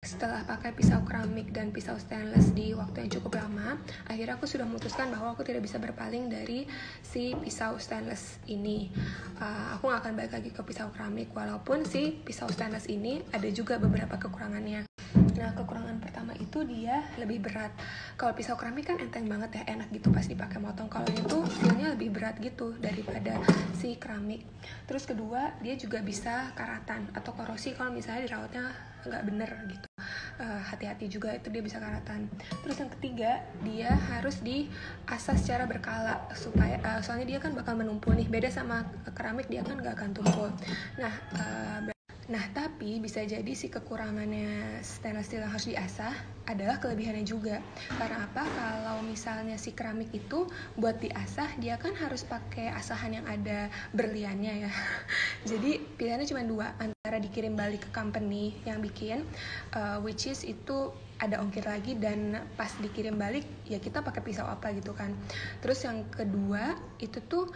Setelah pakai pisau keramik dan pisau stainless di waktu yang cukup lama, akhirnya aku sudah memutuskan bahwa aku tidak bisa berpaling dari si pisau stainless ini. Aku gak akan balik lagi ke pisau keramik, walaupun si pisau stainless ini ada juga beberapa kekurangannya. Nah, kekurangan pertama itu dia lebih berat. Kalau pisau keramik kan enteng banget ya, enak gitu pas dipakai motong. Kalau itu feelnya lebih berat gitu daripada si keramik. Terus kedua, dia juga bisa karatan atau korosi kalau misalnya dirawatnya nggak bener gitu. Hati-hati juga itu dia bisa karatan. Terus yang ketiga, dia harus diasah secara berkala supaya soalnya dia kan bakal menumpul nih. Beda sama keramik, dia kan nggak akan tumpul. Nah, tapi bisa jadi si kekurangannya stainless steel yang harus diasah adalah kelebihannya juga. Karena apa? Kalau misalnya si keramik itu buat diasah, dia kan harus pakai asahan yang ada berliannya ya. Jadi pilihannya cuma dua, antara dikirim balik ke company yang bikin, which is itu ada ongkir lagi, dan pas dikirim balik ya kita pakai pisau apa gitu kan. Terus yang kedua itu tuh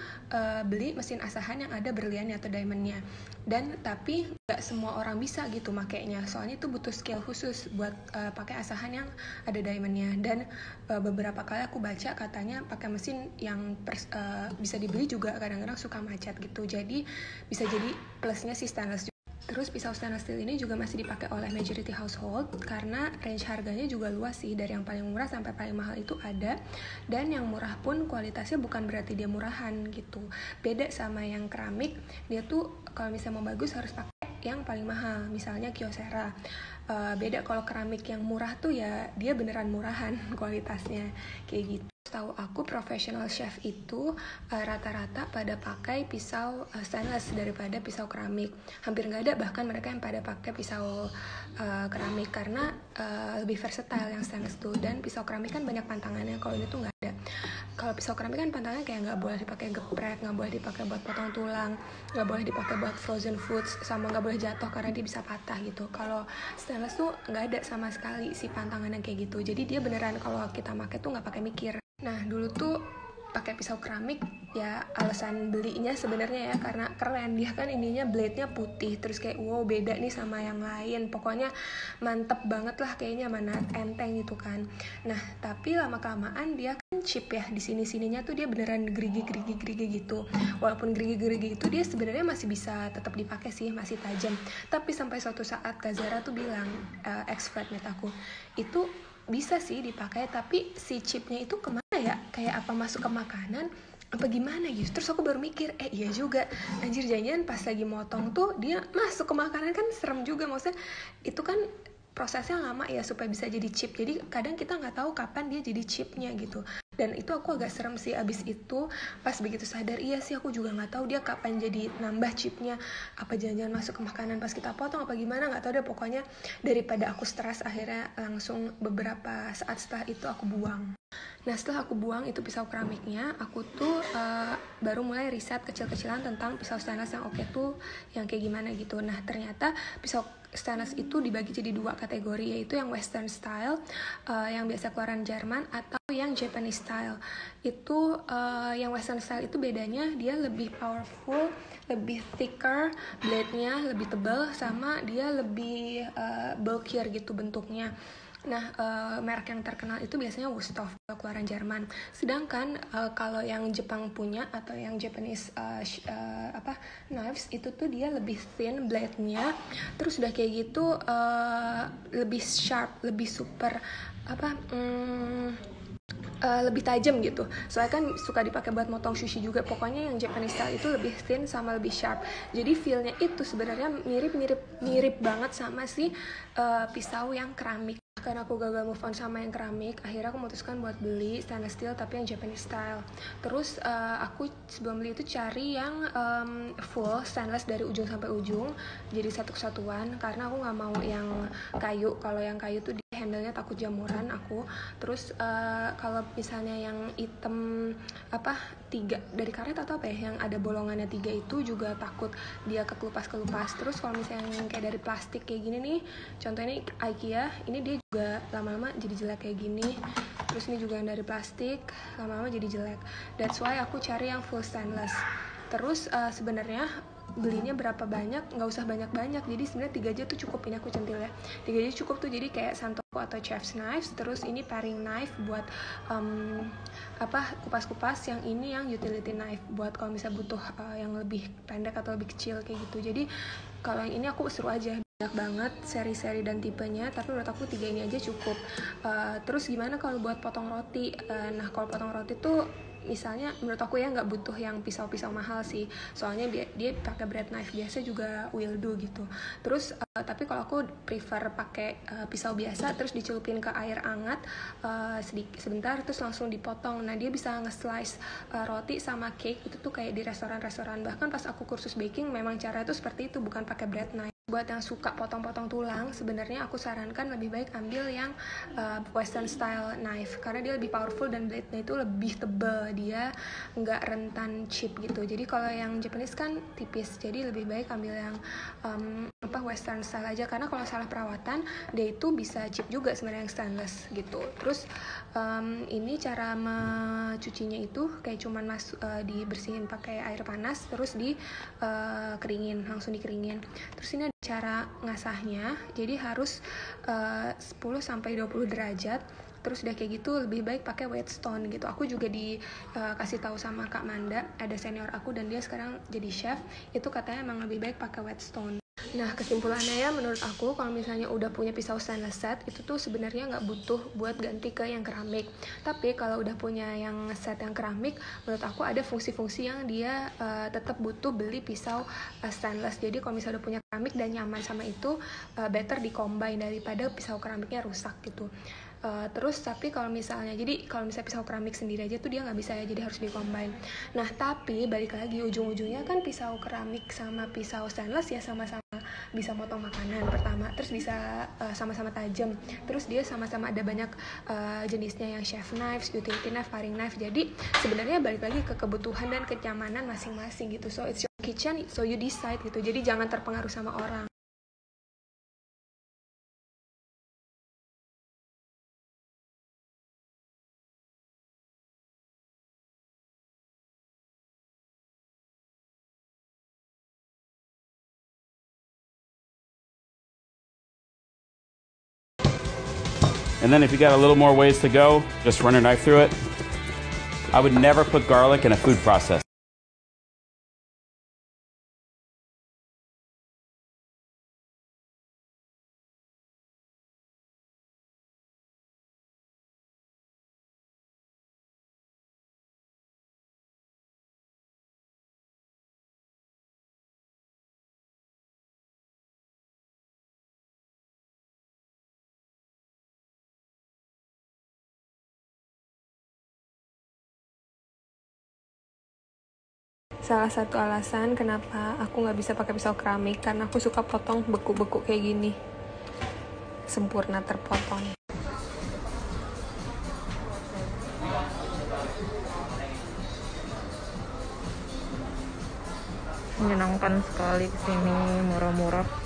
beli mesin asahan yang ada berliannya atau diamondnya. Dan tapi nggak semua orang bisa gitu makainya, soalnya itu butuh skill khusus buat pakai asahan yang ada diamondnya. Dan beberapa kali aku baca katanya pakai mesin yang bisa dibeli juga kadang-kadang suka macet gitu. Jadi bisa jadi plusnya si stainless. Terus pisau stainless steel ini juga masih dipakai oleh majority household karena range harganya juga luas sih, dari yang paling murah sampai paling mahal itu ada. Dan yang murah pun kualitasnya bukan berarti dia murahan gitu. Beda sama yang keramik, dia tuh kalau misalnya mau bagus harus pakai yang paling mahal, misalnya Kyocera. Beda kalau keramik yang murah tuh ya dia beneran murahan kualitasnya kayak gitu. Tahu aku professional chef itu rata-rata pada pakai pisau stainless daripada pisau keramik. Hampir nggak ada bahkan mereka yang pada pakai pisau keramik karena lebih versatile yang stainless tuh. Dan pisau keramik kan banyak pantangannya, kalau ini tuh nggak ada. Kalau pisau keramik kan pantangannya kayak nggak boleh dipakai geprek, nggak boleh dipakai buat potong tulang, nggak boleh dipakai buat frozen foods, sama nggak boleh jatuh karena dia bisa patah gitu. Kalau stainless tuh nggak ada sama sekali si pantangan yang kayak gitu. Jadi dia beneran kalau kita pakai tuh nggak pakai mikir. Nah, dulu tuh pakai pisau keramik ya alasan belinya sebenarnya ya karena keren. Dia kan ininya blade-nya putih, terus kayak wow beda nih sama yang lain. Pokoknya mantep banget lah kayaknya, mana enteng gitu kan. Nah, tapi lama-kelamaan dia kan cheap ya, di sini-sininya tuh dia beneran gerigi gitu. Walaupun gerigi itu dia sebenarnya masih bisa tetap dipakai sih, masih tajam. Tapi sampai suatu saat Kak Zara tuh bilang, ex-flatmate aku, itu bisa sih dipakai tapi si chipnya itu kemana ya, kayak apa masuk ke makanan apa gimana gitu. Terus aku baru mikir iya juga, anjir janjian pas lagi motong tuh dia masuk ke makanan, kan serem juga. Maksudnya itu kan prosesnya lama ya supaya bisa jadi chip, jadi kadang kita nggak tahu kapan dia jadi chipnya gitu. Dan itu aku agak serem sih. Abis itu pas begitu sadar, iya sih aku juga nggak tahu dia kapan jadi nambah chipnya, apa jangan-jangan masuk ke makanan pas kita potong apa gimana, nggak tahu deh. Pokoknya daripada aku stres, akhirnya langsung beberapa saat setelah itu aku buang. Nah, setelah aku buang itu pisau keramiknya, aku tuh baru mulai riset kecil-kecilan tentang pisau stainless yang oke tuh yang kayak gimana gitu. Nah, ternyata pisau stainless itu dibagi jadi dua kategori, yaitu yang western style, yang biasa keluaran Jerman, atau yang Japanese style. Itu yang western style itu bedanya dia lebih powerful, lebih thicker blade-nya, lebih tebal, sama dia lebih bulkier gitu bentuknya. Nah, merek yang terkenal itu biasanya Wusthof, keluaran Jerman. Sedangkan kalau yang Jepang punya atau yang Japanese knives itu tuh dia lebih thin blade-nya. Terus udah kayak gitu lebih sharp, lebih super lebih tajam gitu. Soalnya kan suka dipakai buat motong sushi juga. Pokoknya yang Japanese style itu lebih thin sama lebih sharp. Jadi feel-nya itu sebenarnya mirip banget sama si pisau yang keramik. Karena aku gagal move on sama yang keramik, akhirnya aku memutuskan buat beli stainless steel tapi yang Japanese style. Terus aku sebelum beli itu cari yang full stainless dari ujung sampai ujung, jadi satu kesatuan, karena aku nggak mau yang kayu. Kalau yang kayu tuh di handle-nya takut jamuran aku. Terus kalau misalnya yang hitam 3 dari karet atau apa ya, yang ada bolongannya 3 itu juga takut dia kekelupas. Terus kalau misalnya yang kayak dari plastik kayak gini nih, contohnya ini IKEA, ini dia juga lama-lama jadi jelek kayak gini. Terus ini juga yang dari plastik, lama-lama jadi jelek. That's why aku cari yang full stainless. Terus sebenarnya belinya berapa banyak, nggak usah banyak-banyak, jadi sebenarnya 3 aja tuh cukup. Ini aku centil ya, 3 aja cukup tuh. Jadi kayak santoku atau chef's knives, terus ini paring knife buat kupas-kupas, yang ini yang utility knife buat kalau misalnya butuh yang lebih pendek atau lebih kecil kayak gitu. Jadi kalau yang ini aku seru aja, banyak banget seri-seri dan tipenya, tapi menurut aku 3 ini aja cukup. Terus gimana kalau buat potong roti? Nah kalau potong roti tuh misalnya menurut aku ya nggak butuh yang pisau-pisau mahal sih, soalnya dia pakai bread knife biasa juga will do gitu. Terus tapi kalau aku prefer pakai pisau biasa, terus dicelupin ke air hangat sebentar, terus langsung dipotong. Nah dia bisa nge-slice roti sama cake itu tuh kayak di restoran-restoran. Bahkan pas aku kursus baking memang cara itu seperti itu, bukan pakai bread knife. Buat yang suka potong-potong tulang, sebenarnya aku sarankan lebih baik ambil yang western style knife, karena dia lebih powerful dan blade-nya itu lebih tebal, dia nggak rentan chip gitu. Jadi kalau yang Japanese kan tipis, jadi lebih baik ambil yang western style aja, karena kalau salah perawatan dia itu bisa chip juga sebenarnya yang stainless gitu. Terus ini cara mencucinya itu kayak cuman dibersihin pakai air panas, terus keringin, langsung dikeringin. Terus ini cara ngasahnya, jadi harus 10-20 derajat. Terus udah kayak gitu lebih baik pakai whetstone gitu. Aku juga dikasih tahu sama Kak Manda, ada senior aku dan dia sekarang jadi chef, itu katanya emang lebih baik pakai whetstone. Nah kesimpulannya ya, menurut aku kalau misalnya udah punya pisau stainless set itu tuh sebenarnya nggak butuh buat ganti ke yang keramik. Tapi kalau udah punya yang set yang keramik, menurut aku ada fungsi-fungsi yang dia tetap butuh beli pisau stainless. Jadi kalau misalnya udah punya keramik dan nyaman sama itu, better di-combine daripada pisau keramiknya rusak gitu. Terus tapi kalau misalnya pisau keramik sendiri aja tuh dia nggak bisa ya, jadi harus di-combine. Nah tapi balik lagi, ujung-ujungnya kan pisau keramik sama pisau stainless ya sama-sama bisa motong makanan pertama, terus bisa sama-sama tajam, terus dia sama-sama ada banyak jenisnya, yang chef knives, utility knife, paring knife. Jadi sebenarnya balik lagi ke kebutuhan dan kenyamanan masing-masing gitu. So it's your kitchen, so you decide gitu. Jadi jangan terpengaruh sama orang. And then if you got a little more ways to go, just run a knife through it. I would never put garlic in a food processor. Salah satu alasan kenapa aku nggak bisa pakai pisau keramik, karena aku suka potong beku-beku kayak gini, sempurna terpotong. Menyenangkan sekali kesini, murah-murah.